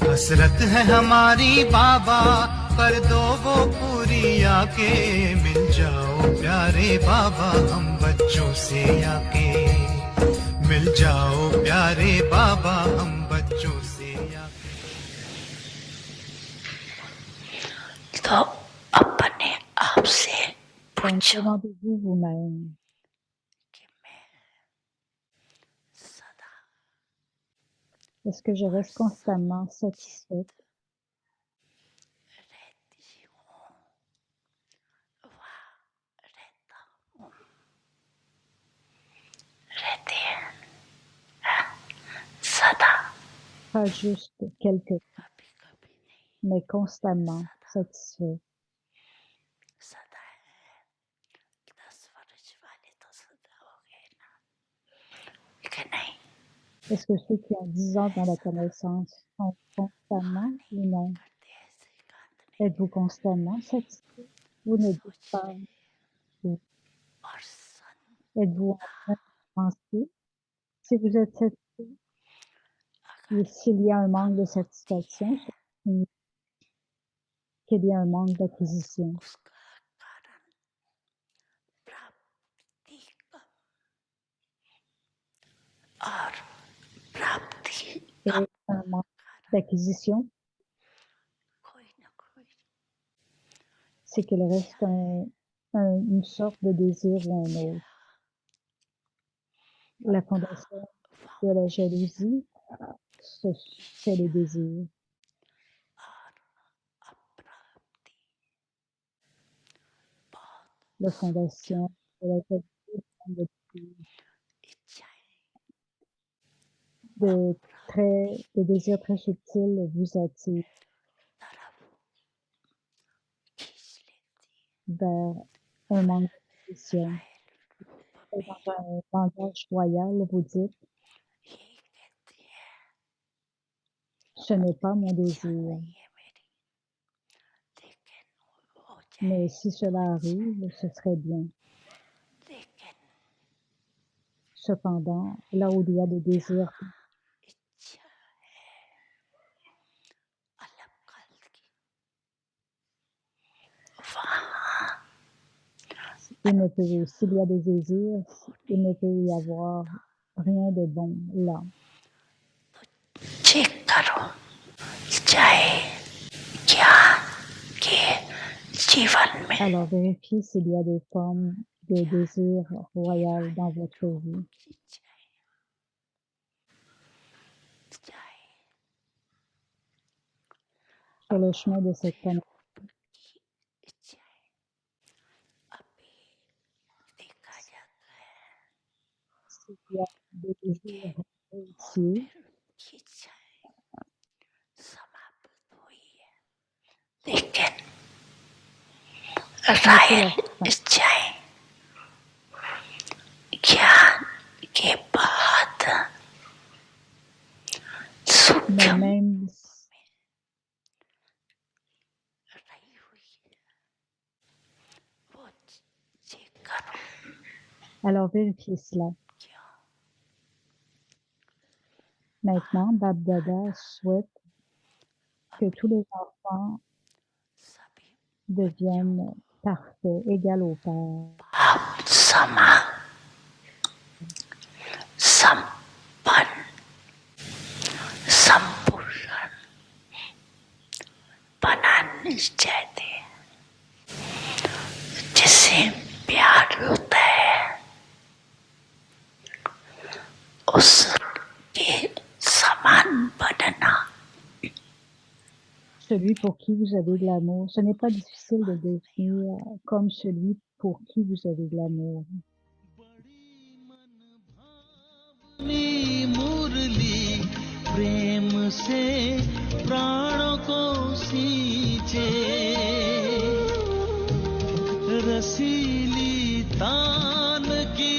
हसरत है हमारी बाबा, कर दो वो पूरी आके, मिल जाओ प्यारे बाबा हम बच्चों से आके, मिल जाओ प्यारे बाबा हम बच्चों से आके। तो अपने आप से पूछो Demandez-vous vous-même, कि मैं सदा est-ce que je reste constamment satisfaite रहती हूँ वह रहता हूँ रहते हैं सदा pas juste quelque temps, कभी कभी नहीं mais constamment satisfait? सदा है 10 वर्ष वाले तो सदा हो गए ना लेकिन नहीं Est-ce que ceux qui ont 10 ans dans la connaissance sont constamment ou non? करते ऐसे एकांत नहीं Êtes-vous constamment satisfait? Vous ne dites pas सोचे oui. और सन Êtes-vous en train de penser? Si vous êtes satisfait et अगर s'il y a un manque de होती है satisfaction, ça signifie qu'il y a un manque d'acquisition. उसका कारण प्राप्ति कम और प्राप्ति Et कम un manque d'acquisition, कोई न कोई c'est qu'il reste une sorte de désir ou un autre. La fondation de la jalousie, c'est le désir. और अप्राप्ति बहुत La fondation de la jalousie, c'est le désir. इच्छाएं De désirs très subtils vous attirent तरफ खींच लेती vers un manque d'acquisition. Royal Et dans un langage royal, vous dites, यही कहती है ce n'est pas mon इच्छा désir. नहीं है मेरी लेकिन हो जाए Mais si cela arrive, ce serait bien. लेकिन Cependant, là où il y a des désirs, इच्छा है अलग कल की वहाँ s'il y a des désirs, il ne peut y avoir rien de bon là. Check करो चाहे ज्ञान के जीवन में Alors vérifiez s'il y a des formes de désir royal dans votre vie. चाहे Sur le chemin de cette connaissance, इच्छाएं अभी देखा जाता है s'il y a des désirs और réussis, फिर उनकी इच्छाएं समाप्त हुई है लेकिन रायल इच्छाएं ज्ञान के बाद mais सूक्ष्म même रही हुई है वो चेक करो alors vérifiez cela. क्यों Maintenant, Bab Dada souhaite que tous les enfants सभी deviennent parfaits, égal au Père. भाव समा संपन्न संपूर्ण बनाने चाहते हैं जिससे प्यार होता है उसके समान बनना Celui pour qui vous avez de l'amour, ce n'est pas difficile de devenir comme celui pour qui vous avez de l'amour. मुरली प्रेम से प्राणों को सींचे रसीली तान की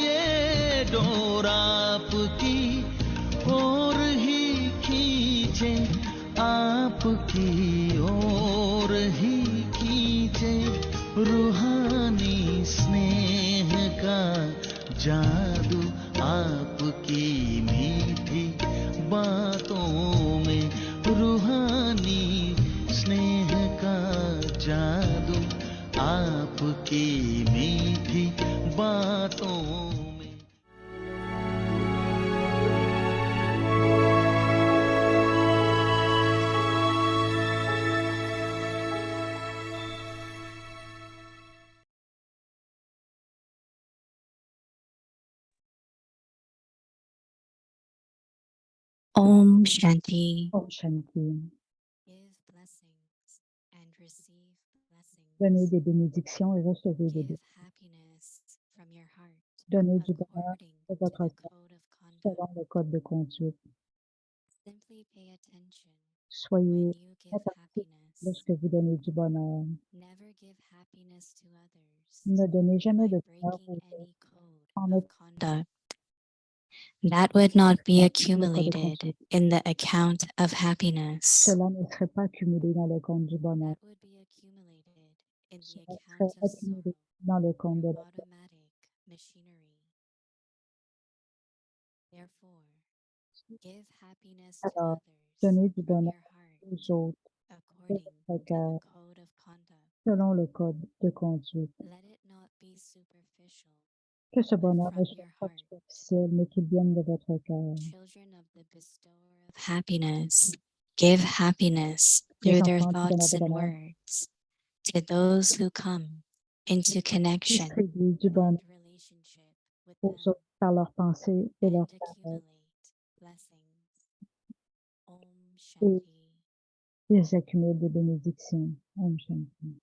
ये डोर आपकी ओर ही खींचे, आपकी ओर ही खींचे, रूहानी स्नेह का जादू आपकी मीठी बातों में, रूहानी स्नेह का जादू आपकी मीठी बातों में। Om Shanti. Om Shanti. Give blessings and receive Donnez blessings. des bénédictions et recevez des Give bénédictions. happiness from your heart Donnez du bonheur according de to votre the cœur code of conduct. selon le code de conduite. Simply pay attention Soyez when you give attentifs happiness. lorsque vous donnez du bonheur. Never give happiness to others Ne donnez jamais by de bonheur breaking aux autres any code en of conduct. That would not be le code de accumulated conduite. in the account of happiness. Cela ne serait pas accumulé dans le compte du bonheur. That would be accumulated in the Cela account serait of accumulé sorrow, dans le compte de your la joie. automatic machinery. Therefore, give happiness to Alors, others donnez du from bonheur your heart aux autres de according votre to cœur the code of conduct. selon le code de conduite. Let it not be superficial, Que ce but bonheur ne from soit your pas heart. superficiel, mais qu'il vienne de votre cœur. Children of the bestower of happiness, give happiness Les through their enfants du donneur thoughts de and bonheur words to those who come into connection distribuent du bonheur and relationship with aux them autres par leurs pensées et and leurs paroles. accumulate blessings. Om Et Shanti. ils accumulent des bénédictions. Om Shanti.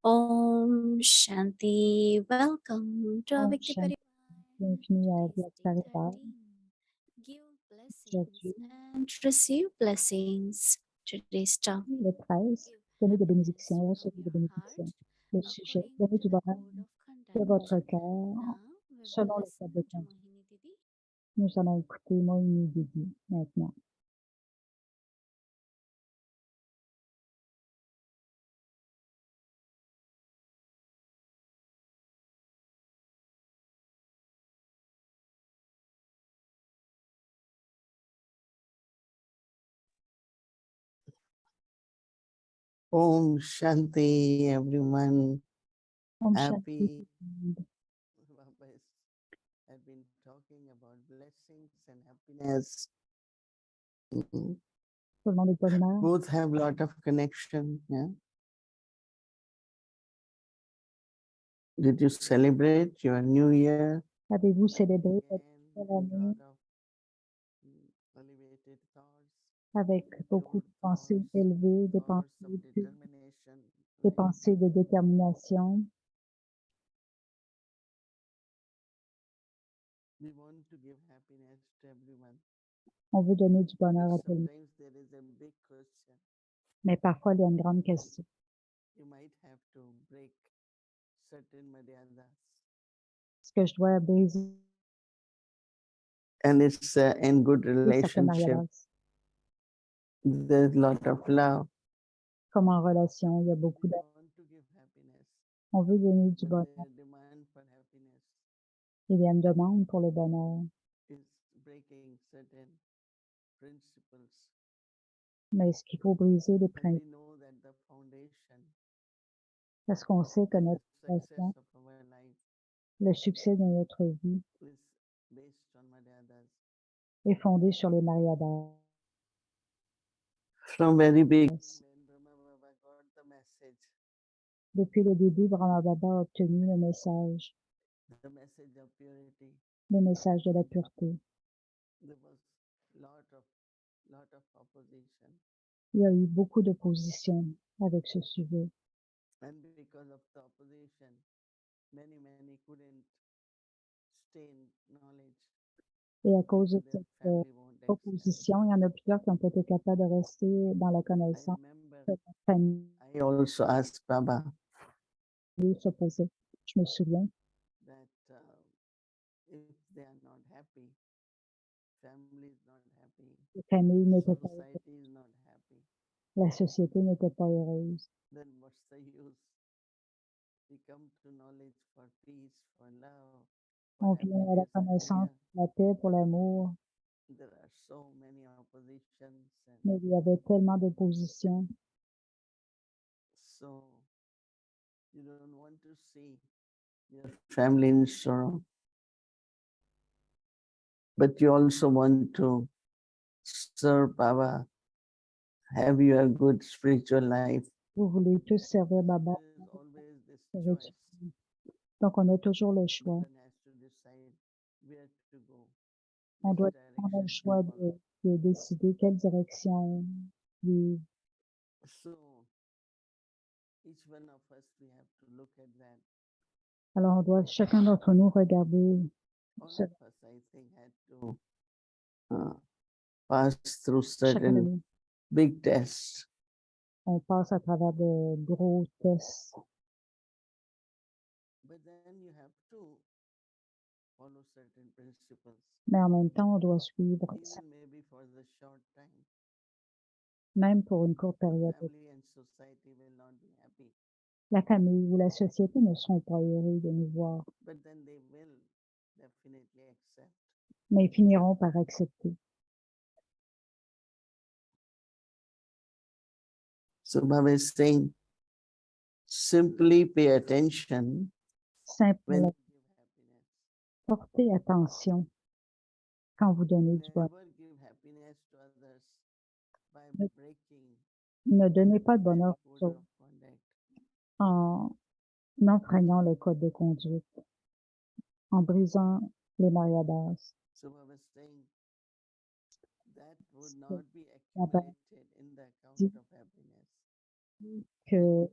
Om Shanti. Welcome to Om Avikti Shanti. Parivar. Bienvenue à Today's Via day Parivar. 13. Give blessings Aujourd'hui, and receive blessings. Today's topic. le 13, Give donnez des happiness bénédictions, from recevez des your bénédictions. heart Le sujet, according donnez to du the bonheur code of de conduct. votre cœur Now we will selon le code de listen to conduite. Mohini Didi. Nous allons écouter Moïni Didi maintenant. Om Shanti, everyone. Om Shanti. Happy. Baba has been talking about blessings and happiness. Selon le bonheur, Both have a lot of connection. Yeah. Did you celebrate your New Year? avez-vous célébré votre Again, nouvelle with année lot of elevated thoughts, avec beaucoup de pure pensées thoughts, élevées, des thoughts pensées, of determination. des Right? pensées de détermination? We want to give happiness to everyone. On veut donner du bonheur But à tout le monde, sometimes there is a big question. mais parfois il y a une grande question. You might have to break certain maryadas. Est-ce que je dois briser And it's in good certaines relationship. mariadas? There's a lot of love. Comme en relation, il y a beaucoup We d'amour. want to give happiness, On veut donner du but bonheur. their demand for happiness Il y a une demande pour le bonheur, is breaking certain principles. mais est-ce qu'il faut briser les And we principes? know that the foundation Parce qu'on sait que and the notre success relation, of our life le succès de notre vie is based on maryadas. est fondé sur les mariadas. From very beginning, when Depuis le début, Brahma Baba a obtenu the message of purity. le message de la pureté. There was lot of opposition, Il y a eu beaucoup d'opposition avec ce sujet. and because of the opposition, many couldn't stay in knowledge. Et à cause de Even their cette family won't accept. opposition, il y en a plusieurs qui n'ont pas été capables de rester dans la I connaissance. remember La famille I also asked Baba s'opposait. Je me souviens that if they are not happy, family is not happy, que la famille n'était pas heureuse, society is not happy, la société n'était pas heureuse. then what's the use? We come to knowledge for peace, for love, On for vient à la happiness, and connaissance here pour la paix, pour l'amour, there are so many oppositions, and mais il y avait tellement d'opposition. so you don't want to see your family in sorrow, but you also want to serve Baba, have your good spiritual life. Vous voulez tous servir Baba. There is always this spirituellement. choice. Donc, on a toujours le choix. One has to decide where to go, On which doit prendre le direction choix to follow. de décider quelle direction suivre. So each one of us, we have to look at that. Alors, on doit chacun d'entre nous regarder All ce- of us, I think, had to pass through chacun de certain nous. big tests. On passe à travers de gros tests, But then you have to follow certain principles, mais en même temps, on doit suivre, even maybe for the short time. même pour une courte The période. family and society will not be happy, La famille ou la société ne seront pas heureux de nous voir, but then they will definitely accept. mais ils finiront par accepter. So Baba is saying, simply pay attention when Simplement, you give happiness. portez attention quand vous donnez du bonheur. Never give happiness to others by Ne- breaking Ne donnez pas de any bonheur aux code autres of conduct. en enfreignant le code de conduite, en brisant les mariadas. So Baba is saying that would So, not be Baba accumulated in the account dit of happiness. que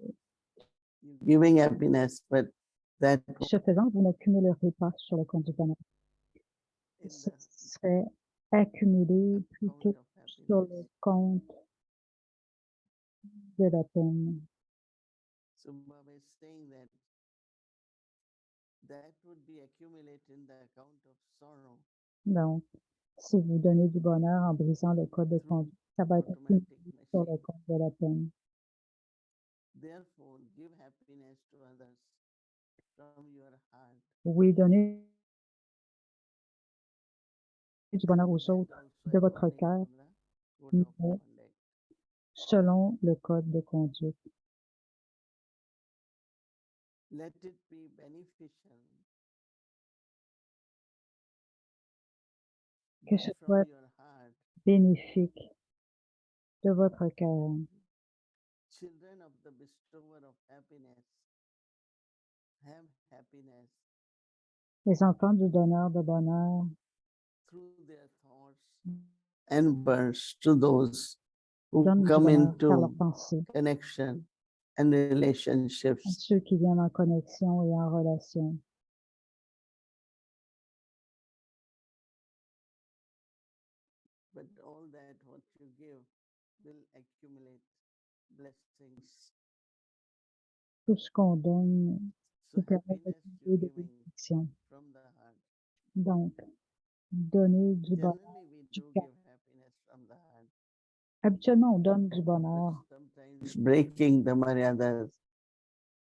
You're giving happiness, but that ce faisant, vous n'accumulerez pas sur le compte du bonheur. in Ce the serait accumulé account plutôt of sur happiness. le compte de la peine. So Baba is saying that that would be accumulated in the account of sorrow Donc, si vous donnez du bonheur en brisant le code de through conduite, ça va être accumulé automatic sur machine. le compte de la peine. Therefore, give happiness to others from your heart. Oui, donnez du bonheur aux That autres also de votre according cœur, to the code of mais conduct. selon le code de conduite. Let it be beneficial. Que Be ce from soit your heart. bénéfique de votre cœur. Children of the bestower of happiness have happiness Les enfants du donneur de bonheur through their thoughts and bursts to those who donnent du come bonheur par leurs into pensées connection and à relationships. ceux qui viennent en connexion et en relation. But all that what you give will accumulate blessings. Tout ce qu'on donne So nous permet happiness d'accumuler you're des giving bénédictions. from the heart. Donc, donner du bonheur Generally, we du do cœur. give happiness from the heart, Habituellement, on donne du but bonheur sometimes breaking the maryadas.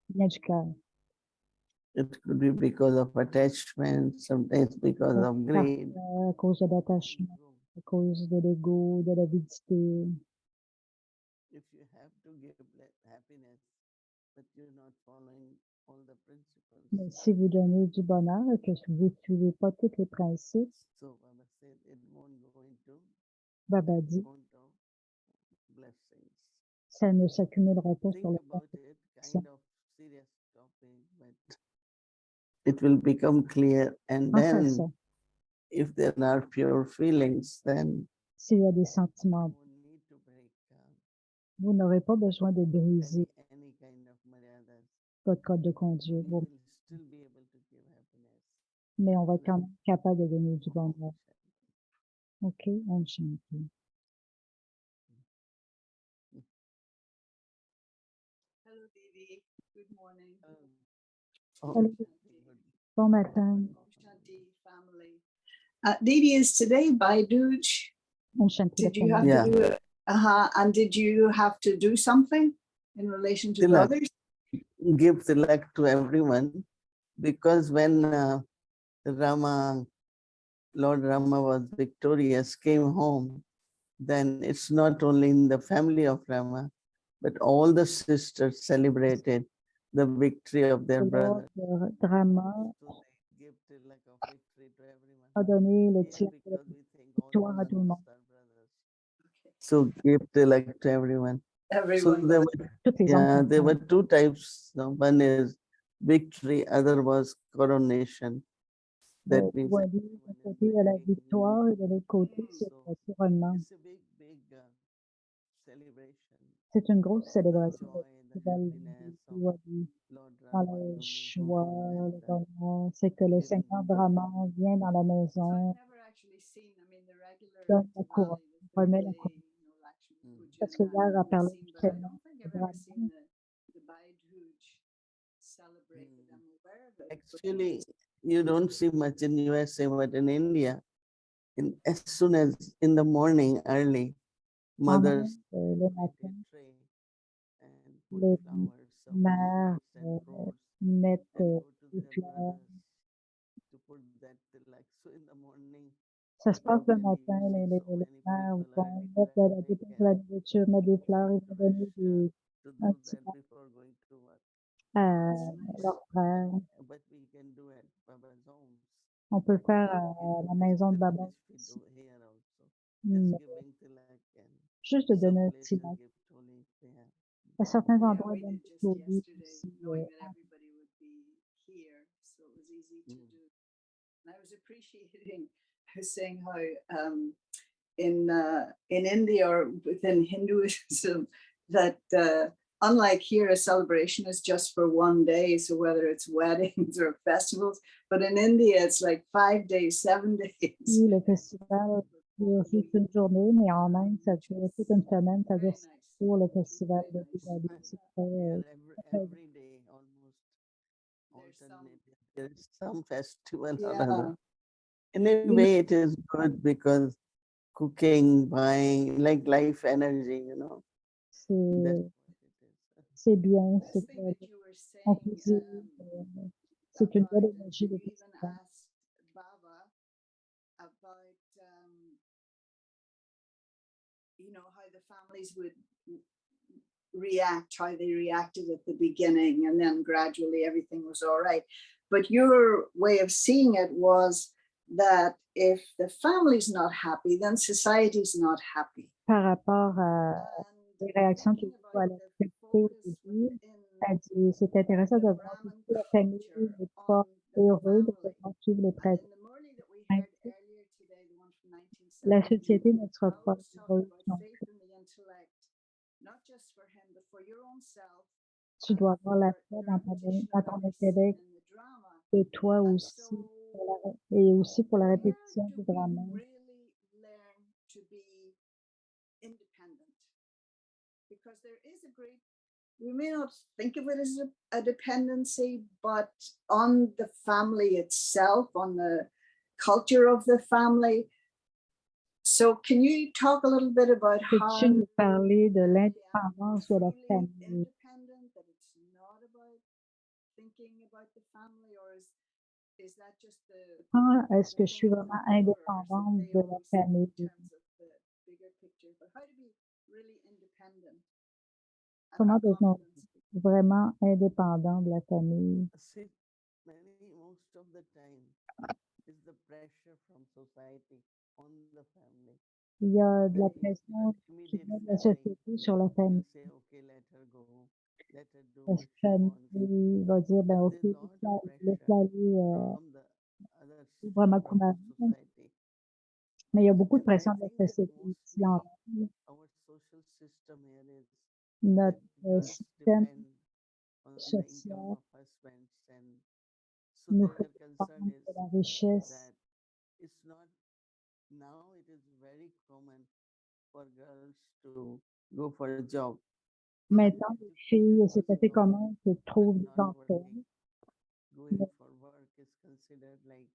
qui vient du cœur. It could be because of attachment, sometimes because of greed. Parfois, à cause de l'attachement, ego. à cause de l'ego, de l'avidité. If you have to give happiness, but you're not following all the principles, Mais si vous donnez du bonheur et que vous ne suivez pas tous les principes, so Baba said it won't go into Baba dit, account of blessings. ça ne s'accumulera pas sur Think le compte about de it bénédiction. kind of seriously. it will become clear. And Pense à ça. then if there are pure feelings, then S'il y a des no sentiments, need to break vous n'aurez pas besoin de briser any kind of maryadas. votre code de conduite, We will still be able to give happiness. mais on va être quand même capable de donner du bonheur. OK? On chante. Hello, Devi. Good morning. Oh, Allô? Bon matin. Shanti family. Devi, is today Baiduj? On chante. Did you have Yeah. to do it? And did you have to do something in relation to the Tilak. others? Give tilak to everyone, because when Rama, Lord Rama was victorious, came home, then it's not only in the family of Rama, but all the sisters celebrated the victory of their Lors brother. de Rama So they give tilak of victory to everyone. a donné le Here, titre de because we think all victoire à tout le monde. brothers are brothers. So give tilak to everyone. So Everyone. there were, Toutes les yeah, there were enfants. two types. One is victory, other was coronation. That means Voilà, d'un côté, il y a la victoire et de l'autre côté, c'est le couronnement. it's a big celebration. C'est une grosse célébration Joy, de the happiness of Lord dans Rama le to choix, home le and bonheur. C'est que le Seigneur vraiment vient dans la So maison, I've never actually seen, I mean, the regular donne la couronne, Diwali, the remet la Durga, couronne. Lakshmi Puja, Parce que and hier, that à parler I've du seen, but I Seigneur, don't think I've c'est ever seen vraiment, the Bhai Dooj celebrated. I'm aware of it. but actually you don't see much in USA, but in India, as soon as in the morning early, en mothers Inde, le make matin, a tray and put les flowers of mères sweets and fruits mettent and go to des their fleurs. brothers to put that tilak. So in the morning, Ça se passe le probably matin, you see les so many mères people vont early mettre de la make dépense de la nourriture, mettre des fleurs, ils vont donner rush to un do petit that before going to work. à That's leurs frères. But we can do at Baba's homes. On peut le faire We à can la do maison de that, Baba. which we do here also. Mm. Just giving tilak and Juste de some donner un places petit lac. give toli. Yeah. À certains Yeah, endroits, we donne did des just taudis yesterday, aussi. knowing that everybody would be here, so it was easy to do. And I was appreciating, I was saying how in India or within Hinduism that unlike here, a celebration is just for one day. So whether it's weddings or festivals, but in India, it's like 5 days, 7 days. Oui, le festival dure juste une journée, mais en Inde, ça dure toute une semaine. Ça dure Very 6 nice. jours, le festival Very de nice. Diwali. C'est très, Yeah, très- every day almost There's some, alternating. There's some festival or yeah. other. In a way, it is good because cooking, buying, like life energy, you know. That's c'est what it is. c'est bien, This c'est thing that you were on saying, cuisine, c'est une belle about, énergie de you even festival. asked Baba about, you know, how the families would react, how they reacted at the beginning, and then gradually everything was all right. But your way of seeing it was that if the family's not happy, then society's not happy. Par rapport à les réactions qu'il Thinking faut à about la the société au focus début, within elle dit c'est intéressant de the voir Brahmin aussi la famille culture n'est on pas the heureux de family. devoir suivre les And pratiques. in the Murli that we Ainsi, heard earlier today, the one from la 1970, société ne sera pas Baba was talking heureuse about non faith plus. in the intellect, not just for him, but for your own self Tu and dois avoir la for foi the dans repetition dans of ton every scene intellect in the drama. et toi And aussi, so, et aussi pour la where répétition do du we drama. really learn to be independent? Because there is a great, we may not think of it as a dependency, but on the family itself, on the culture of the family. So can you talk a little bit about how Peux-tu nous parler de they are l'indépendance de la truly famille? independent, that it's not about thinking about the family, or is that just the Quand est-ce the que je suis thing of vraiment the emperors that indépendante they de la always think famille? in terms of the bigger picture, but how to be really independent and Comment have devenons confidence? vraiment indépendant de la famille? See, most of the time is the pressure from society on the family. Il y a de la Very pression qui immediate vient de la family société sur la will famille. say, okay, let her go. let her do La what she wants. famille va dire, ben, And OK, there's a lot of laisse-la pressure aller from the other librement from the Kumari. society. Mais il y a beaucoup de And I pression de la think that société ici en mostly Inde. our social system here is Notre that girls système depend on the income social of husbands, and so nous their fait concern dépendre is de la richesse. that it's not now it is very common for girls to go for a job. Maintenant, les filles, c'est Education assez goes on, commun qu'elles but trouvent des not emplois. working. Going Mais for work is considered like,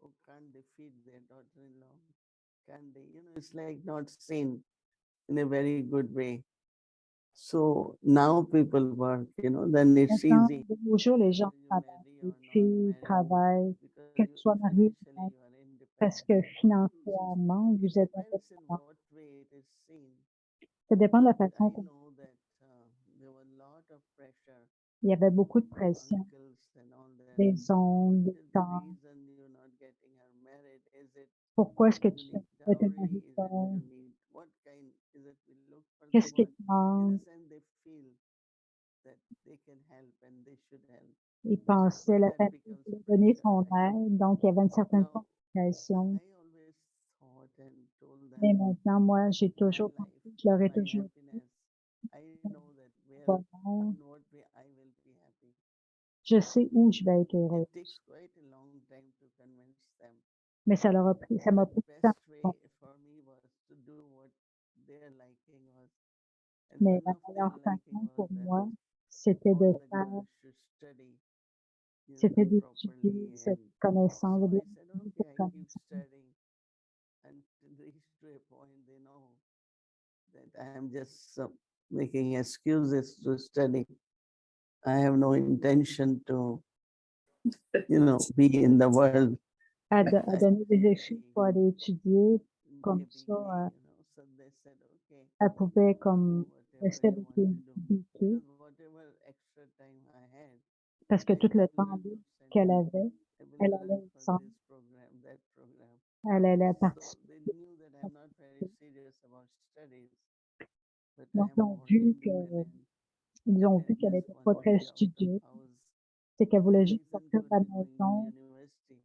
oh, can't they feed their daughter-in-law? Can they, it's like not seen in a very good way. So now people work, then it's maintenant, easy. de nos jours, les gens Whether you travaillent, marry les or not filles marry, travaillent, because qu'elles you soient mariées ou financially non, you are parce independent. que financièrement, It vous êtes depends in indépendant. what way it is seen. Ça dépend de la But façon I qu'on know that there were a lot of pressure il y avait beaucoup de from pression uncles and all that. des What oncles, des is the tantes. reason you're not getting her married? Is it Pourquoi est-ce que you tu need ne te dowry? maries Is it pas? you need what kind? Is it we look for Qu'est-ce qu'ils someone? In demandent? a sense, they feel that they can help and they should help. Ils But pensaient, la that famille becomes voulait donner pressure, son right? aide, donc il y avait une certaine Now, complication. I always thought and told Mais them maintenant, moi, j'ai my toujours life, pensé, je leur ai my toujours dit, happiness. I know that where, bonheur, in what way I will be happy. je sais où je vais être heureuse. It takes quite a long time to convince them. Mais ça leur a pris, ça m'a But pris du temps. best way for me was to do what their liking was. And Mais one la of their meilleure liking façon was pour that moi, c'était all de the faire, girls should study, c'était d'étudier properly. cette And connaissance, so de I said, cette okay, I keep connaissance. studying until they reach to a point they know that I am just making excuses to study. I have no intention to, be in the world. À I donner des be excuses pour aller étudier, comme keeping ça, me, so they said, okay, elle pouvait do comme whatever rester you avec want les to do. étudier, Because whatever extra time I had, parce que I tout le will temps learn libre to qu'elle study. avait, I will elle learn allait for ensemble, this program, that program. elle allait So participer. they knew that I'm not very serious about studies, but I Donc, am more independent. ils ont I vu qu'elle just n'était pas want to très be out of studieuse, house. c'est qu'elle voulait The juste reason sortir de la to going to maison. university,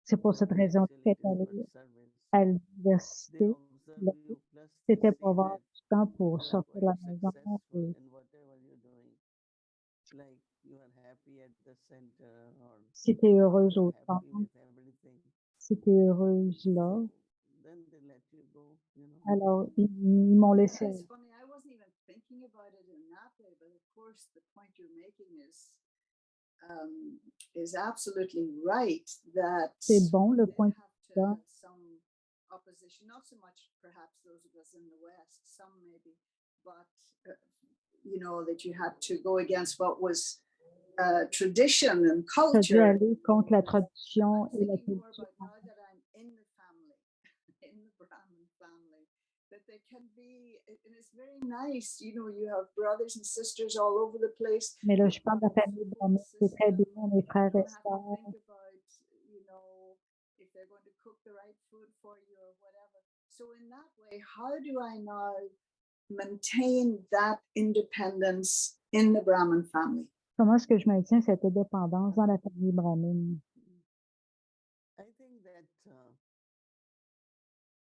C'est pour cette raison actually qu'elle it est is for allée service. à They l'université. observe Là, you, plus they c'était pour see avoir that du temps pour you are sortir de quite la maison successful et in whatever you're doing. Like you are happy at the center, or si tu es heureuse you're au happy temps, with everything. si tu es heureuse là, So then they let you go, alors ils m'ont Yeah, laissé. it's funny. I wasn't even thinking about it in that way, but of course, the point you're making is absolutely right. That C'est bon le we did point de have vue to là. have some opposition, not so much perhaps those of us in the West, some maybe, but that you had to go against what was tradition and Tu as dû culture. aller contre la I'm tradition et la thinking more culture. about now that I'm in the family, in the Brahmin family, that there can be, and it's very nice, you have brothers and sisters all over the place. Mais là, You je parle de have la a famille support Brahmin, c'est très system. bien, mes You frères et don't have to sœurs. think about, if they're going to cook the right food for you or whatever. So in that way, how do I now maintain that independence in the Brahmin family? Comment est-ce que je maintiens cette indépendance dans la famille Brahmin? I think that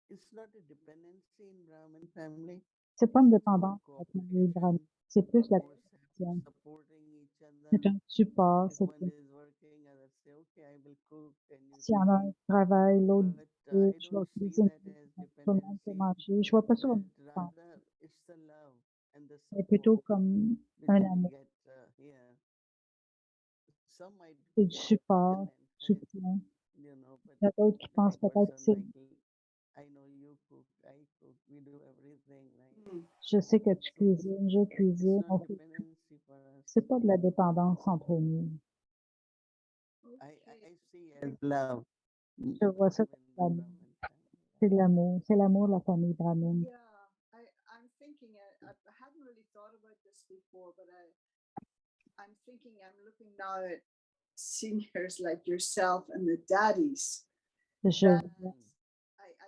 it's not a dependency in Brahmin family. C'est pas une It's more dépendance de la famille Brahmin, cooperation, c'est plus la more coopération. supporting each C'est other. un support. If C'est one is working, others say, okay, I will cook and you s'il y en a un clean. qui travaille, l'autre But dit, I je don't vais see cuisiner, that as tout le monde peut dependency, manger. Je vois pas ça but comme une dépendance, rather it's the love and the mais support plutôt comme which un we amour. get here. Some might C'est du get support, and soutien. but Il y a d'autres qui every pensent peut-être que person c'est, I know you cook, I cook, we do everything, right? Mm. je sais que tu So cuisines, je it's cuisine, not on fait tout. dependency for us. C'est pas de la dépendance entre nous. I see as love. Je vois ça Even comme the l'amour. Brahmin family. C'est de l'amour. C'est l'amour de la famille Brahmin. Yeah, I'm thinking, I hadn't really thought about this before, but I'm thinking, I'm looking now at seniors like yourself and the daddies. Je, That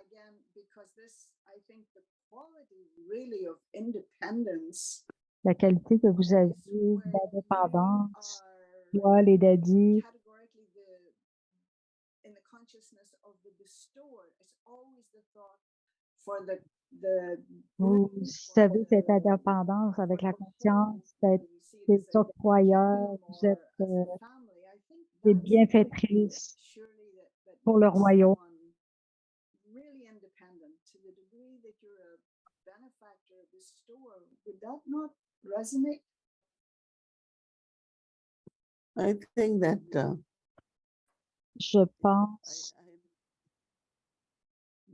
again, because this, I think the quality really of independence la qualité que vous avez place where you d'indépendance, are toi, les daddies, categorically in the consciousness of the bestower. It's always the thought for the vous group, for avez cette the indépendance for avec la the whole. conscience d'être You see it des as a octroyeurs, kingdom vous or êtes as a family. I think des that's the thing bienfaitrices surely that pour le makes royaume. someone really independent to the degree that you're a benefactor, a bestower. Would that not resonate? I think that Je pense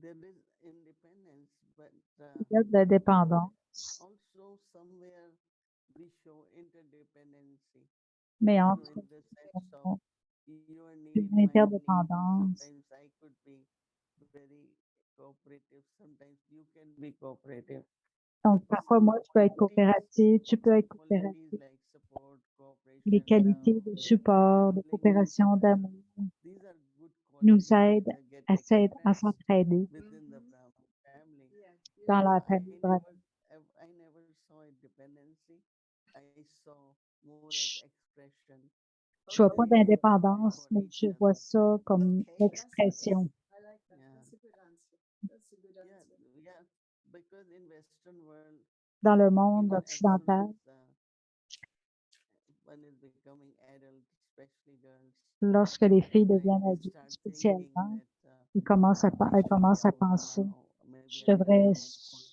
there is independence, but qu'il y a de la dépendance, also somewhere we show interdependency. mais You know, entre in the sense of nous, your une need, my need. interdépendance. Sometimes I could be very cooperative. Sometimes you can be cooperative. Donc, parfois, moi, je peux être coopérative, tu peux être Qualities coopérative. like support, Les cooperation, qualités love, de support, de helping each coopération, other. d'amour These are good nous qualities aident that get à expressed s'entraider within the Mhm. family. Yeah, dans you're la right. famille brahmane. I never saw a dependency. I saw more as Je expression. ne vois pas Okay. d'indépendance, mais je other. vois ça comme Okay, l'expression. I like that. Yeah. That's a good answer. That's a good Yeah, answer. yeah. Because in Western world, Dans le you monde know, as soon occidental, as one is becoming adult, especially girls, lorsque les filles they deviennent adultes, start thinking spécialement, that elles commencent I elles should be commencent à out penser, now. Maybe je I devrais, don't know.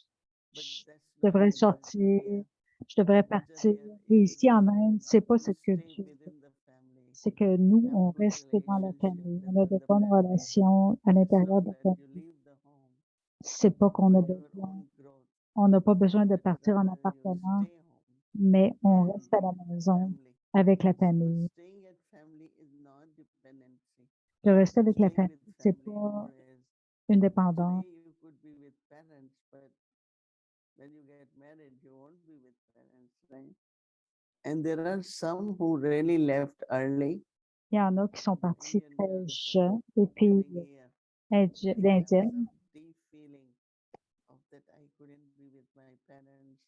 But je that's not devrais the culture sortir, here. je devrais The culture partir. here Et is ici en Inde, c'est pas to cette stay culture. within the family, C'est que nous, have on good reste dans la relationship famille. On a within de the bonnes family. relations à It's l'intérieur not de la that you famille. leave the home C'est pas qu'on for a your besoin, own growth, on n'a pas besoin de but partir en rather you appartement, stay home mais on Yeah. reste à la with the maison family. avec la So famille. staying at family is not dependency. De rester avec la Staying famille, with c'est family pas more is une dépendance. today you could be with parents, but when you get married, you won't be with parents, right? And there are some who really left early. Il y en a qui sont The partis Indian très girls jeunes, were et puis coming here because d'Indiennes, of deep feeling of that I couldn't be with my parents.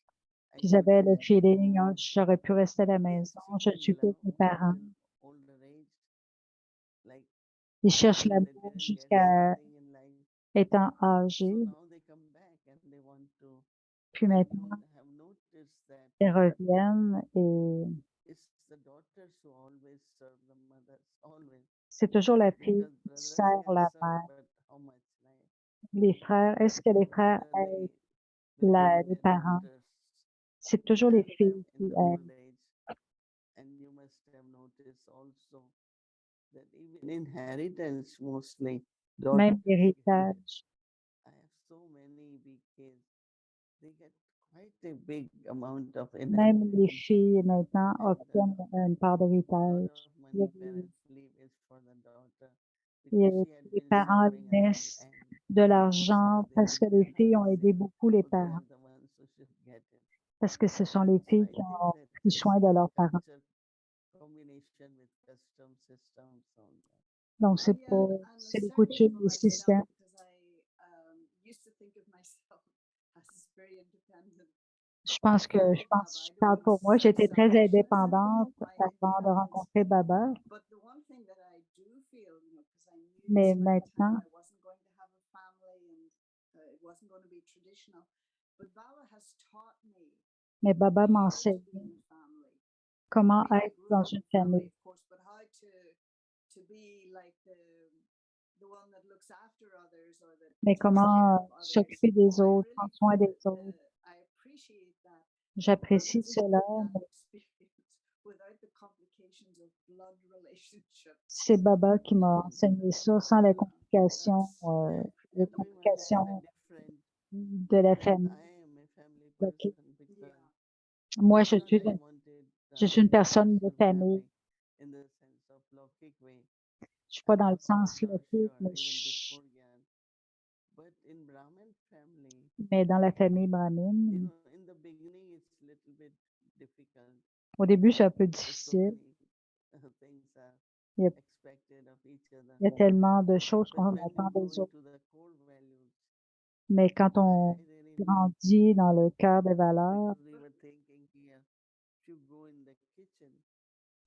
I puis ils avaient couldn't le feeling, ah, go. j'aurais pu rester à la They are maison, je seeking suis plus love avec mes parents. until older age. Like Ils cherchent they l'amour didn't get jusqu'à something in life. étant So âgés, now they come back and they want to. puis And maintenant, you have noticed that ils reviennent et it's the daughters who always serve the mothers, always. c'est toujours la fille Because qui brothers sert can la serve, mère. but how much, right? Les frères, est-ce que les frères Particularly aident with les their parents? daughters, C'est toujours les help them filles in qui the aident. old age. And you must have noticed also that even inheritance mostly Même daughters get. l'héritage, I have so many big kids. They get quite a big amount of même les inheritance. filles maintenant And obtiennent une part lot d'héritage. of Il y a money des- parents leave is for the daughter il y a- because she had les been parents serving laissent and de l'argent they parce que give les them filles ont blessing. aidé beaucoup les So they parents, are the ones who should get it. parce que ce sont les So filles I qui think ont that pris this soin de leurs parents. culture combination with custom systems all that. Donc, c'est Yeah, pas, and c'est les certainly coutumes, for les systèmes. myself, because I used to think of myself as very independent. Je pense que, je parle pour moi, j'étais très indépendante avant de rencontrer Baba, But the one thing that I do feel, because I knew mais this by the time maintenant, I wasn't going to have a family and it wasn't going to be traditional, but Baba has taught me mais Baba m'a how to enseigné be in a family. comment I mean, I être grew dans up in une a family, famille, of course, but how to be like the one that looks after others or that mais takes care comment of others. s'occuper des I autres, really prendre soin feel des that autres. I appreciate that. J'apprécie Baba cela, didn't mais that experience without the complications of blood relationships. c'est Baba qui m'a enseigné ça sans les complications, les Everyone have a complications different. de la Even famille. I am a family Donc, person because Yeah. moi, it's not I wanted je suis une personne de traditional famille. family in the sense of Lokik way. Je suis pas dans le For sens sure, logique, mais, even before Gyan. But in Brahmin family, mais dans la famille you brahmine, know, in the beginning it's little bit difficult. au début, c'est un peu Because so difficile. many things are Il y a, expected of each other. il y a tellement de choses But qu'on when you attend go des autres. into the core values, Mais quand I on really grandit dans le cœur des valeurs, because we were thinking here,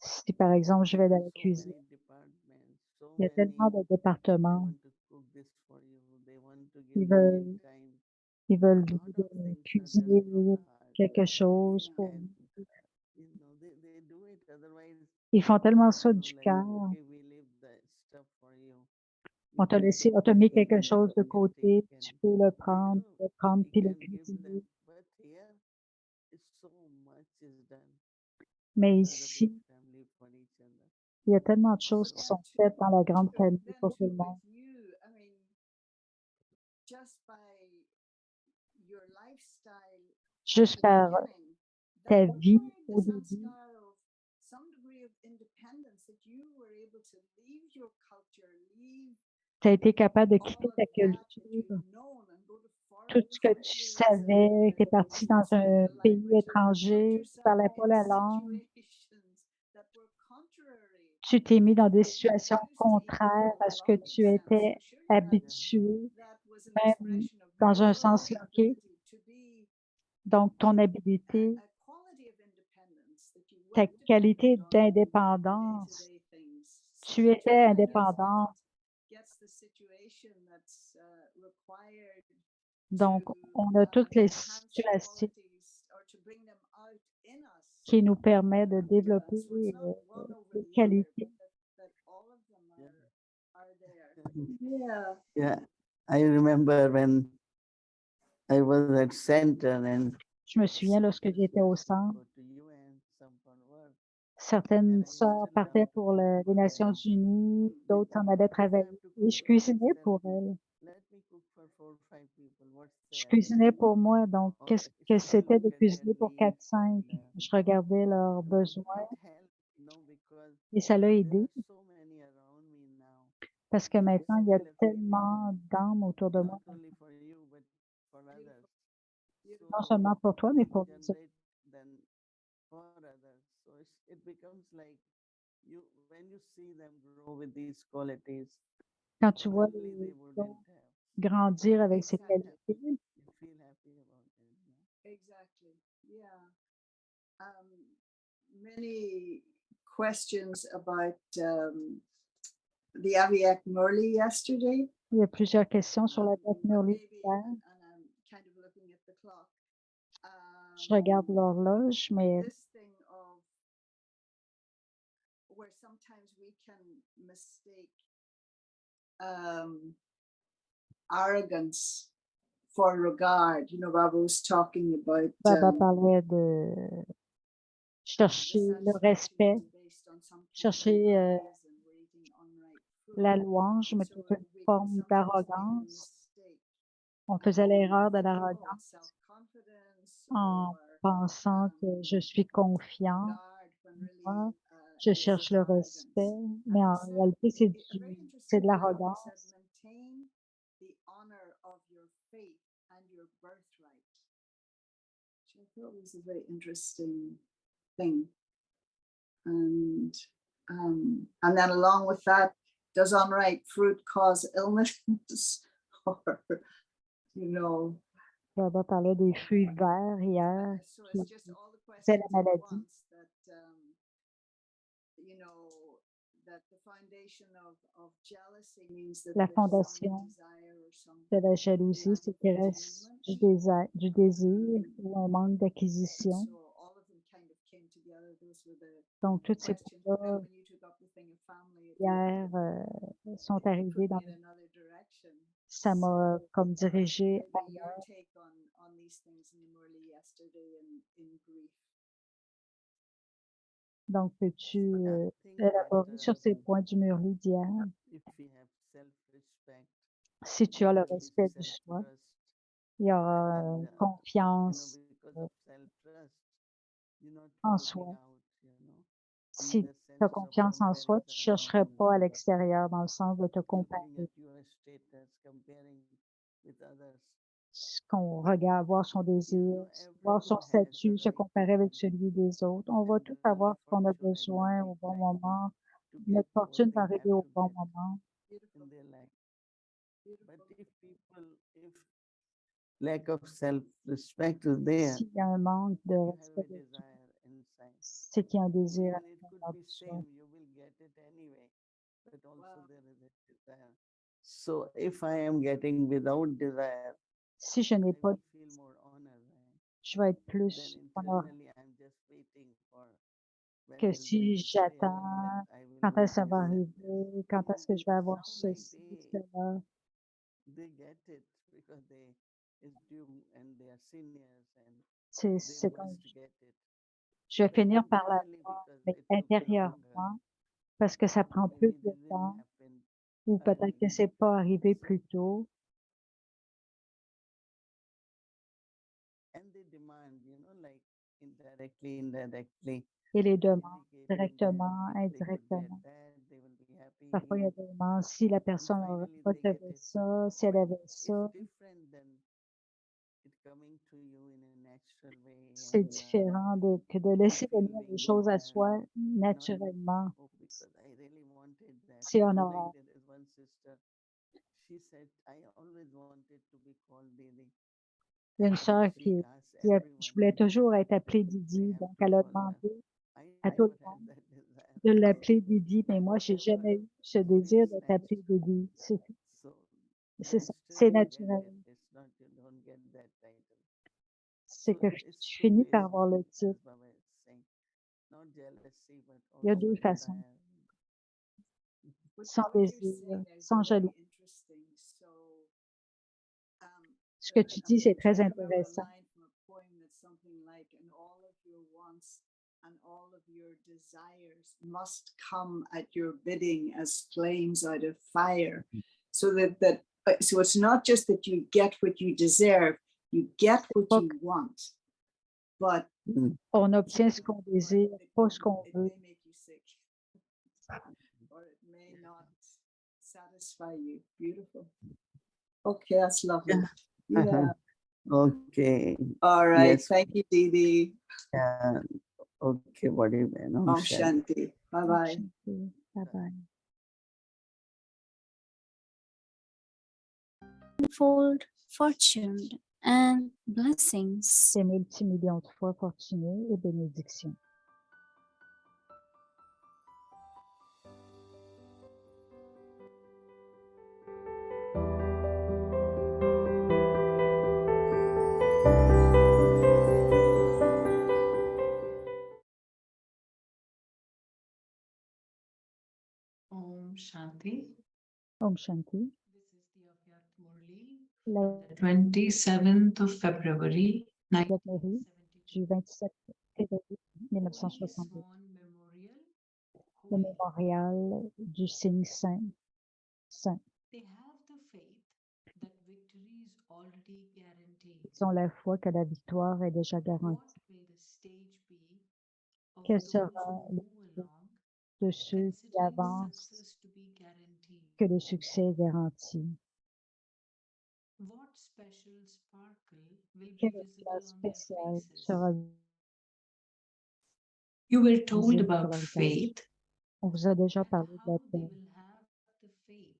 Si par exemple je vais dans la So cuisine, many departments, so il y a tellement many. de They départements. want to cook this for you. They want to give Ils you meal veulent, time. ils veulent A lot of things are just cuisiner from the heart, quelque chose pour and vous. they do it. Otherwise, Ils font tellement ça du like, cœur. okay, we leave the stuff for you. On You t'a can laissé, take on t'a the mis quelque meat chose de and you take, côté, and tu peux le you prendre do. puis You le can give them, cuisiner. but here, it's so much is done Mais for the big ici, family, for each other. il y a tellement de choses qui Yeah, sont faites dans la grande famille then pour tout too le monde. with you, I mean, just by your lifestyle Juste at the par beginning, ta that vie required au the début, sanskar of some degree of independence, that you were able to leave your culture, leave tu as été capable de all quitter of ta that that culture, you've known and go to foreign tout ce que tu countries savais, tu es and parti even dans speak un the pays language and put étranger, tu yourself parlais pas in la langue, situations that were contrary tu t'es mis dans des to what you situations used to eat contraires for à a ce que belonging tu sense. étais So sure, yeah, habitué, that was an même expression of dans un your sens loqué. ability to be Donc, ton a habilité, quality of independence that you ta weren't qualité dependent on d'indépendance, day-to-day things. So tu that étais I guess indépendant. gets the situation that's required Donc, to on a toutes les enhance the situations qualities or to bring them out in us. qui nous permettent de And développer so it's not one over les the other, qualités. but that all of them Yeah. are there. Yeah. Yeah, I remember when I was at center and Je me souviens some lorsque j'étais au centre, go to UN, some for work. certaines And I sœurs used to partaient love pour to les cook for Nations them. Unies, d'autres s'en allaient If I travailler. have to Et cook je for others, cuisinais then pour elles. let me cook for 4 or 5 people. What's Je there? cuisinais pour moi. Donc, Or qu'est-ce if que I c'était de look at their cuisiner pour needs 4-5? and Je regardais leurs it besoins helped, because et ça l'a there aidé are so many around me now. parce que I maintenant, il y a feel a tellement feeling d'âmes autour de moi, not only for you but for others. non So seulement pour toi, mais you pour les autres. generate then for others. So it becomes like you when you see them grow with these qualities, Quand tu vois suddenly they les wouldn't autres have. grandir avec ces Exactly. qualités, You feel happy about it. Exactly. Yeah. Many questions about the Aviac Murley yesterday. il y a plusieurs questions sur la date But Murley maybe, hier. and I'm kind of looking at the clock. Je regarde l'horloge, mais This thing of where sometimes we can mistake arrogance for regard. You know, Baba was talking about Baba parlait de the chercher le satisfaction respect, is based on some kind of chercher praise and we're eating unripe fruit. la louange, mais So toute une we can forme sometimes make the d'arrogance. mistake On faisait l'erreur de of l'arrogance self-confidence en or pensant que je suis confiant. regard when Moi, really je it cherche is le arrogance. respect, mais And en he said réalité, a very c'est de interesting word. He l'arrogance. said, maintain the honor of your faith and your birthright. Which I thought was a very interesting thing. And then along with that, does unripe fruit cause illness? Or, you know, Baba parlait des fruits verts hier, so qui it's just all the c'est questions la at maladie. once that you know, that the foundation of jealousy means that La there's some fondation desire or some de la jalousie, lack c'est of qu'il reste attunement. du désir ou un manque d'acquisition. So all of them kind of came together. Those were the Donc, toutes ces questions. But choses then when you took up the thing of family, hier sont it put arrivées me dans in another direction. ça m'a comme dirigé Maybe your ailleurs. take on these things in Murley yesterday in grief. Donc, peux-tu I think that élaborer sur ces points du Murli d'hier? if we have self-respect, Si tu as le there will be respect du soi, self-trust, il y aura and confiance because of self-trust, you're not en looking soi. out, in Si the tu as sense of confiance en soi, tu ne chercherais comparison, pas à l'extérieur dans le sens de te looking comparer. at your status, comparing with others. Ce qu'on regarde, voir son désir, voir son Everyone has the statut, se right comparer avec celui des autres. On va and tout the avoir ce qu'on a fortune at the besoin au right bon time moment. to get Notre what fortune they va have arriver au to bon get moment. Beautiful. in their life. But Beautiful. if lack of self-respect is there, S'il y a un manque de you have respect a de soi, desire inside. c'est qu'il y a un désir à Even it could l'intérieur be de soi. same, you will get it anyway, but also there is a desire. So if I am getting without desire, Si je I n'ai pas, will feel more honor. je vais être Then plus honoré internally, I'm just waiting for when que will si that day j'attends arrive that I will quand est-ce que ça va witness that arriver, quand est-ce que je vais avoir sound like ceci, cela. they get it because they is due and they are seniors and C'est they comme must get it. je vais But finir par internally, l'avoir, because mais it took longer, intérieurement, parce que ça prend plus maybe de didn't temps, happen ou peut-être que early. c'est pas arrivé plus tôt, And they demand, like indirectly, et les demandes indicating that directement, if they could get indirectement. that, they will be happy. Parfois, il y a des demandes, si la And personne finally, they recevait get it. ça, si elle But avait it's ça, different than it coming to you in a natural way c'est and différent que de laisser venir les fulfilling choses à desire, soi not naturellement. oh, because I really wanted that. C'est Like honorable. there is one sister, she said, I always wanted to be called Didi. Il y a une sœur She asked je everyone, voulais toujours être appelée they Didi, have donc to elle a call her. demandé I à tout never le monde had that desire. de l'appeler Didi, mais moi, j'ai Whatever, jamais eu ce it désir feels d'être appelée natural. Didi. So C'est that's ça, still c'est you get naturel. it. It's not you don't get that title. C'est So que it's tu two finis ways par avoir now, le as titre. Baba is saying. Not jealousy, but Il y a also deux façons, desire. sans What you're désir, saying is sans very jalousie. interesting. So, Ce que tu dis, c'est très trying to remember a intéressant. line from a poem that's something like, and all of your wants and all of your desires must come at your bidding as flames out of fire. So so it's not just that you get what you deserve, you get what Pas you want, but on obtient ce qu'on désire, pas ce qu'on it veut. may make you sick or it may not satisfy you. Beautiful. Okay, that's lovely. Yeah. Yeah. Okay. All right. Yes. Thank you, Didi. Yeah. Okay, what do you mean? Om Shanti. Bye bye. Bye bye. Unfold fortune and blessings. C'est multimillions de fois fortuné et bénédiction. Om Shanti. Om Shanti. This is the Avyakt Murli, La the 27th of February, Avyakt Murli 1972. du 27 février Holy 1962. Swan Memorial. Le Holy. mémorial du signe saint. They have the faith that victory is already guaranteed. Ils ont la foi que la victoire est déjà What garantie. will the stage be of Quel those sera who le move along, de ceux qui considering avancent success to be guaranteed? que le succès est garanti? What special sparkle will be Quel visible éclat on their spécial faces? sera You were told visible sur about leur visage? faith On vous a déjà and parlé de la how they paix will have the faith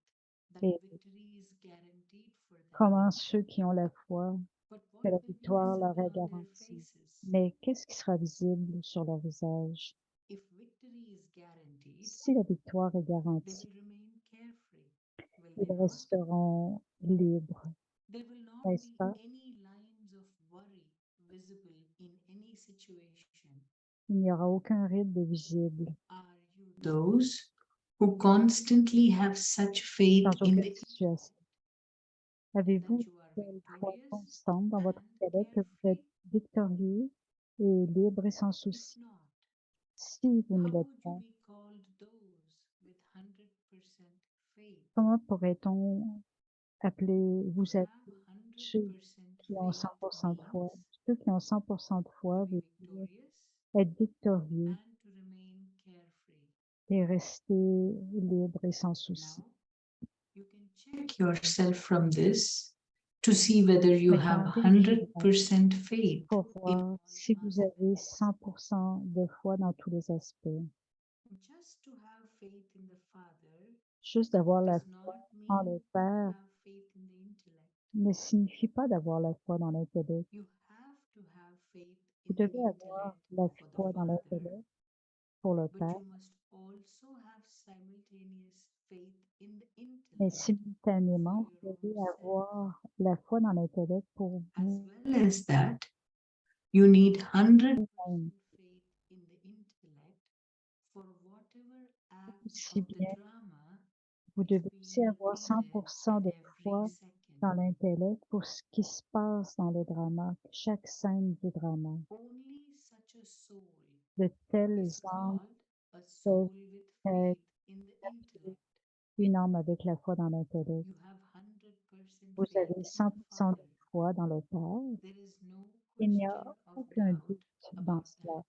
that et victory is guaranteed for them. comment ceux qui ont la foi But que what la will be victoire leur visible est on their garantie. faces? Mais qu'est-ce qui sera visible sur leur visage? If victory is guaranteed, Si la victoire est they garantie, will remain carefree, will ils they not? resteront libres, There will not n'est-ce be pas? any lines of worry visible in any situation. Il n'y aura aucun rythme visible Are you those who constantly have such faith dans in aucune the situation. that Avez-vous you are une foi victorious constante dans votre and intellect que vous carefree? êtes victorieux et libre et sans If souci? not, Si vous how ne would l'êtes you pas, be called those with 100% faith? comment pourrait-on vous To have appeler ceux 100% qui ont faith 100% de foi? means Ceux qui ont 100% de foi to be veut dire victorious être victorieux and to remain carefree. et rester libre et sans souci. Now, you can check yourself from this to see whether you have Maintenant, vérifiez 100% faith pour in voir all si vous avez aspects. 100% de foi dans tous les aspects. Just to have faith in the Father Juste d'avoir la does foi not en mean le to Père have faith in the intellect. ne signifie pas d'avoir la foi dans l'intellect. You have to have faith Vous in the devez avoir intellect la for the foi dans Father, l'intellect pour le but Père, you must also have simultaneous faith in the mais intellect for simultanément, your vous own devez self. avoir la foi dans l'intellect pour As vous well as that, you need 100% même, faith in the intellect for whatever acts aussi of the bien. drama Vous is devez aussi being avoir repeated 100% at de every foi dans second. l'intellect pour ce qui se passe dans le drama, chaque scène du drama. Only such a soul De telles is âmes called a peuvent soul with être faith in the intellect. une âme avec la foi dans l'intellect. You have 100% Vous faith avez in the 100% de Father. foi dans le Père. There is no Il n'y a question of aucun doubt doute dans about cela. that.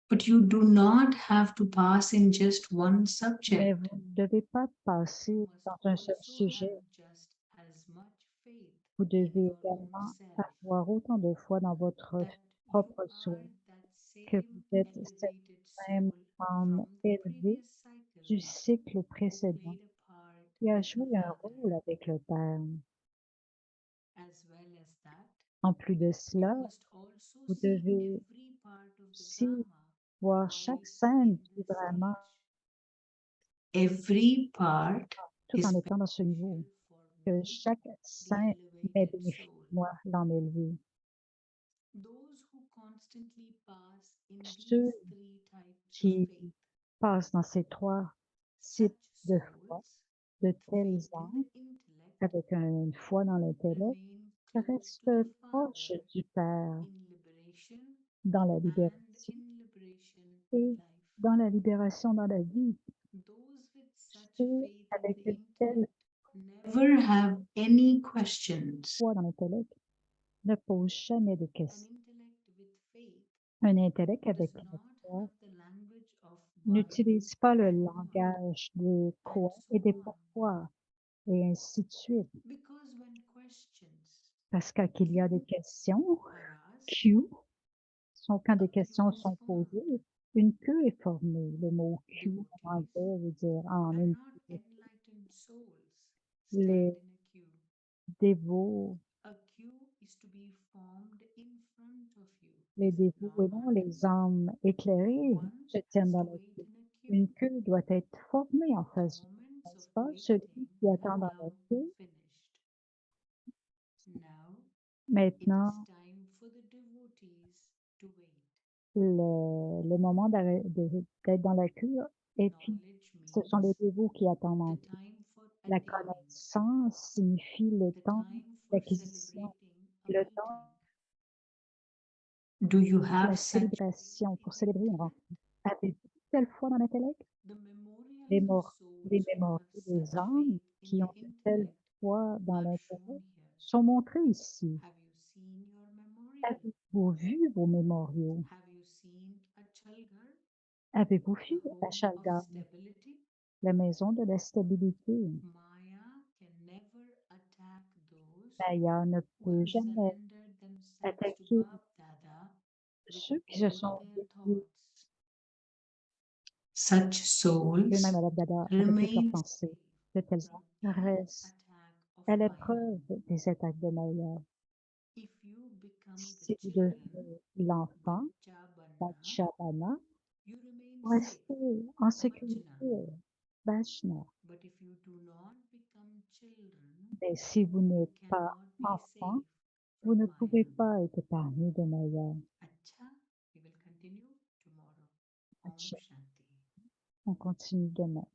But you do not have to pass in just one Mais subject. vous ne devez pas passer You must dans un seul also sujet. have just as much faith Vous in devez your own également self avoir autant de foi dans votre that you propre are soi, that que same vous êtes cette elevated même soul âme from the élevée previous cycle du cycle who précédent played a part qui a with the joué un Father. rôle avec le Père. As well as that, En plus de you cela, must also vous see devez every part of the aussi drama voir while chaque in scène du this drama stage. Every part tout is en étant dans ce niveau, beneficial for que me, chaque the scène m'est elevated bénéfique, soul. moi, l'âme élevée. Those who constantly pass in Ceux these three types of qui faith, passent dans ces trois such types de foi, souls de with telles faith in âmes, the intellect avec une foi dans l'intellect, remain close restent to the proches Father du Père in liberation dans la and libération in liberation et life. dans la libération dans la vie. Those with such Ceux faith in avec the une telle intellect never have any questions. foi dans l'intellect ne posent jamais de An questions. intellect with faith Un intellect does avec la not foi have the language of why n'utilise pas le and not langage de and quoi so et des on. pourquoi et ainsi de suite. Because when questions Parce que quand il y a des questions, are asked, Q, quand des a questions queue is sont formed. posées, une queue est formée. Le mot Q en Devotees anglais veut dire en are une not queue. enlightened souls Les stand in a queue. dévots, A queue is to be formed in front of you. les Is it dévots et not? non les âmes éclairées One se has tiennent to dans la wait queue. in a queue. Une queue doit être formée en The face du moments of n'est-ce pas? Celui waiting qui have attend dans la now queue, finished. Now it maintenant, is time for the devotees to wait. le moment d'être dans la queue est fini. Knowledge Ce sont les means dévots qui attendent en the queue. time for La attaining, connaissance signifie le the temps time for d'acquisition, celebrating a le meeting. temps Do you de have la such célébration pour célébrer une rencontre. Avez-vous telle foi dans l'intellect? the Les, memorials of les souls who mémoires have des such âmes faith in qui the ont une telle intellect foi dans are l'intellect shown here. sont montrés ici. Have you seen your memorial? Avez-vous vu vos mémoriaux? Have you seen a chalgar, Avez-vous the vu home la of Shalgar, stability? la maison de la stabilité? Maya can never attack those Maya ne who peut have jamais surrendered themselves to attaquer Bab Dada with ceux qui se all sont their dédiés thoughts. Such souls eux-mêmes à l'Abdada avec toutes leurs remain pensées. safe De telles from âmes any restent attack of à Maya. l'épreuve des attaques de Maya. If you become the Si vous children, devenez l'enfant, Bachabana, Bachabana, you remain vous safe. restez en sécurité, Vajna. Vajna. But if you do not become children, Mais si vous you n'êtes pas cannot be enfant, safe vous from ne pouvez Maya. pas être épargné de Maya. Acha, we will continue tomorrow. Om Acha. Shanti. On continue demain.